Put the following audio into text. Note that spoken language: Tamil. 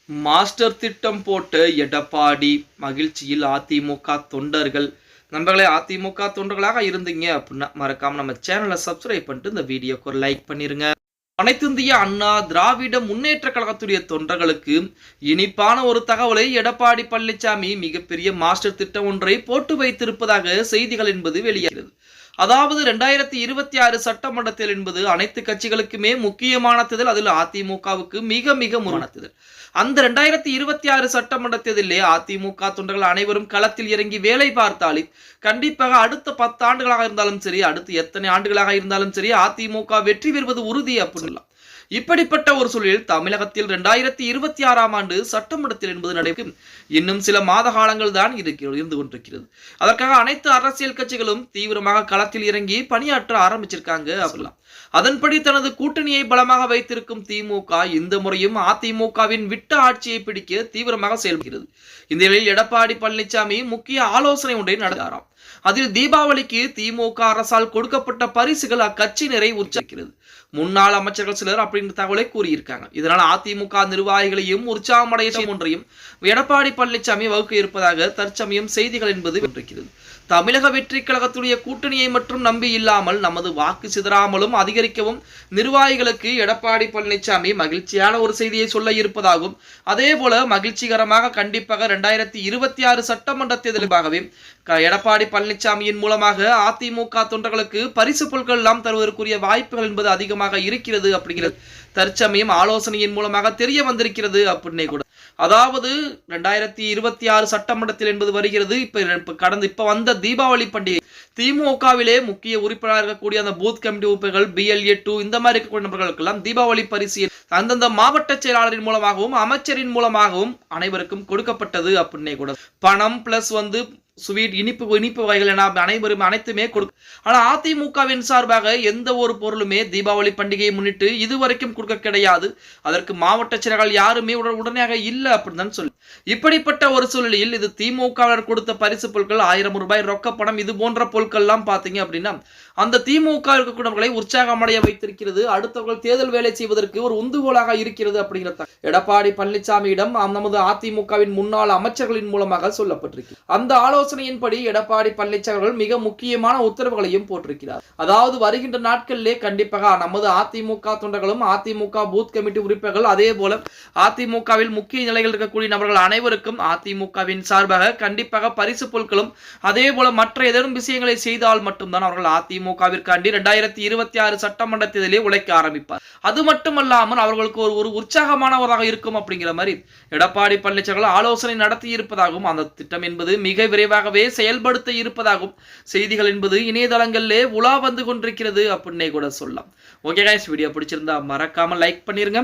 மாஸ்டர் திட்டம் போட்டு எடப்பாடி மகிழ்ச்சியில் அதிமுக தொண்டர்கள். நண்பர்களே, அதிமுக தொண்டர்களாக இருந்தீங்க அப்படின்னா மறக்காம நம்ம சேனலை சப்ஸ்கிரைப் பண்ணிட்டு இந்த வீடியோக்கு ஒரு லைக் பண்ணிருங்க. அனைத்திந்திய அண்ணா திராவிட முன்னேற்ற கழகத்துடைய தொண்டர்களுக்கு இனிப்பான ஒரு தகவலை எடப்பாடி பழனிசாமி மிகப்பெரிய மாஸ்டர் திட்டம் ஒன்றை போட்டு வைத்திருப்பதாக செய்திகள் என்பது வெளியாகிறது. அதாவது 2026 சட்டமன்ற தேர்தல் என்பது அனைத்து கட்சிகளுக்குமே முக்கியமான தேர்தல். அதில் அதிமுகவுக்கு மிக மிக முக்கியமான தேர்தல். அந்த 2026 சட்டமன்ற தேர்தலிலே அதிமுக தொண்டர்கள் அனைவரும் களத்தில் இறங்கி வேலை பார்த்தாலே கண்டிப்பாக அடுத்த 10 ஆண்டுகளாக இருந்தாலும் சரி, அடுத்து எத்தனை ஆண்டுகளாக இருந்தாலும் சரி, அதிமுக வெற்றி பெறுவது உறுதி அப்படின்னு. இப்படிப்பட்ட ஒரு சூழலில் தமிழகத்தில் 2026ஆம் ஆண்டு சட்டமன்றத்தில் என்பது நடைபெறும் இன்னும் சில மாத காலங்கள் தான் இருந்து கொண்டிருக்கிறது. அதற்காக அனைத்து அரசியல் கட்சிகளும் தீவிரமாக களத்தில் இறங்கி பணியாற்ற ஆரம்பிச்சிருக்காங்க அப்படிலாம். அதன்படி தனது கூட்டணியை பலமாக வைத்திருக்கும் திமுக இந்த முறையும் அதிமுகவின் விட்ட ஆட்சியை பிடிக்க தீவிரமாக செயல்படுகிறது. இந்த நிலையில் எடப்பாடி பழனிசாமி முக்கிய ஆலோசனை ஒன்றை நடந்தாராம். அதில் தீபாவளிக்கு திமுக அரசால் கொடுக்கப்பட்ட பரிசுகள் அக்கட்சியினரை உற்சாகிக்கிறது. முன்னாள் அமைச்சர்கள் சிலர் அப்படின்ற தகவலை கூறியிருக்காங்க. இதனால் அதிமுக நிர்வாகிகளையும் உற்சாகமடைய ஒன்றையும் எடப்பாடி பழனிசாமி வகுக்க இருப்பதாக தற்சமயம் செய்திகள் என்பது வென்றிருக்கிறது. தமிழக வெற்றி கழகத்துடைய கூட்டணியை மற்றும் நம்பி இல்லாமல் நமது வாக்கு சிதறாமலும் அதிகரிக்கவும் நிர்வாகிகளுக்கு எடப்பாடி பழனிசாமி மகிழ்ச்சியான ஒரு செய்தியை சொல்ல இருப்பதாகவும், அதே போல மகிழ்ச்சிகரமாக கண்டிப்பாக 2026 சட்டமன்ற தேர்தலுக்காகவே எடப்பாடி பழனிசாமியின் மூலமாக அதிமுக தொண்டர்களுக்கு பரிசு பொருட்கள் எல்லாம் தருவதற்குரிய வாய்ப்புகள் என்பது அதிகமாக இருக்கிறது அப்படிங்கிறது தற்சமயம் ஆலோசனையின் மூலமாக தெரிய வந்திருக்கிறது அப்படின்னே கூட. அதாவது 2026 சட்டமன்றத்தில் என்பது வருகிறது. இப்ப வந்த தீபாவளி பண்டிகை திமுகவிலே முக்கிய உறுப்பினராக இருக்கக்கூடிய அந்த பூத் கமிட்டி உறுப்பினர்கள் BLA 2 இந்த மாதிரி இருக்கக்கூடிய நபர்களுக்கெல்லாம் தீபாவளி பரிசு அந்தந்த மாவட்ட செயலாளரின் மூலமாகவும் அமைச்சரின் மூலமாகவும் அனைவருக்கும் கொடுக்கப்பட்டது அப்படின்னே கூட. பணம் பிளஸ் ஸ்வீட் இனிப்பு வகைகள் என அனைத்துமே கொடுக்கும். ஆனா அதிமுகவின் சார்பாக எந்த ஒரு பொருளுமே தீபாவளி பண்டிகையை முன்னிட்டு இதுவரைக்கும் கொடுக்க கிடையாது. அதற்கு மாவட்ட செயலாளர்கள் யாருமே உடனடியாக இல்லை அப்படின்னு தான் சொல்லி. இப்படிப்பட்ட ஒரு சூழலில் இது திமுகவினர் கொடுத்த பரிசு பொருட்கள் 1000 ரூபாய் ரொக்க பணம் இது போன்ற பொருட்கள் எல்லாம் பாத்தீங்க அப்படின்னா அந்த திமுக இருக்கக்கூடியவர்களை உற்சாகமடைய வைத்திருக்கிறது. அடுத்தவர்கள் தேர்தல் வேலை செய்வதற்கு ஒரு உந்துகோலாக இருக்கிறது அப்படிங்கிறத எடப்பாடி பழனிசாமியிடம் நமது அதிமுகவின் முன்னாள் அமைச்சர்களின் மூலமாக சொல்லப்பட்டிருக்கு. அந்த ஆலோசனையின்படி எடப்பாடி பழனிசாமி மிக முக்கியமான உத்தரவுகளையும் போட்டிருக்கிறார். அதாவது வருகின்ற நாட்களிலே கண்டிப்பாக நமது அதிமுக தொண்டர்களும் அதிமுக பூத் கமிட்டி உறுப்பினர்கள் அதே போல அதிமுகவில் முக்கிய நிலைகள் இருக்கக்கூடிய நபர்கள் அனைவருக்கும் அதிமுகவின் சார்பாக கண்டிப்பாக பரிசு பொருட்களும் அதே போல மற்ற ஏதேனும் விஷயங்களை செய்தால் மட்டும்தான் அவர்கள் அதிமுகவிற்காண்டி 2026 சட்டமன்ற தேர்தலிலே உழைக்க ஆரம்பிப்பார். அது மட்டுமல்லாமல் அவர்களுக்கு ஒரு உற்சாகமானவராக இருக்கும் அப்படிங்கிற மாதிரி எடப்பாடி பழனிசாமி ஆலோசனை நடத்தி இருப்பதாகவும், அந்த திட்டம் என்பது மிக விரைவாகவே செயல்படுத்த இருப்பதாகவும் செய்திகள் என்பது இணையதளங்களிலே உலா வந்து கொண்டிருக்கிறது அப்படின்னே கூட சொல்லலாம். ஓகே கைஸ், வீடியோ பிடிச்சிருந்தா மறக்காம லைக் பண்ணிருங்க.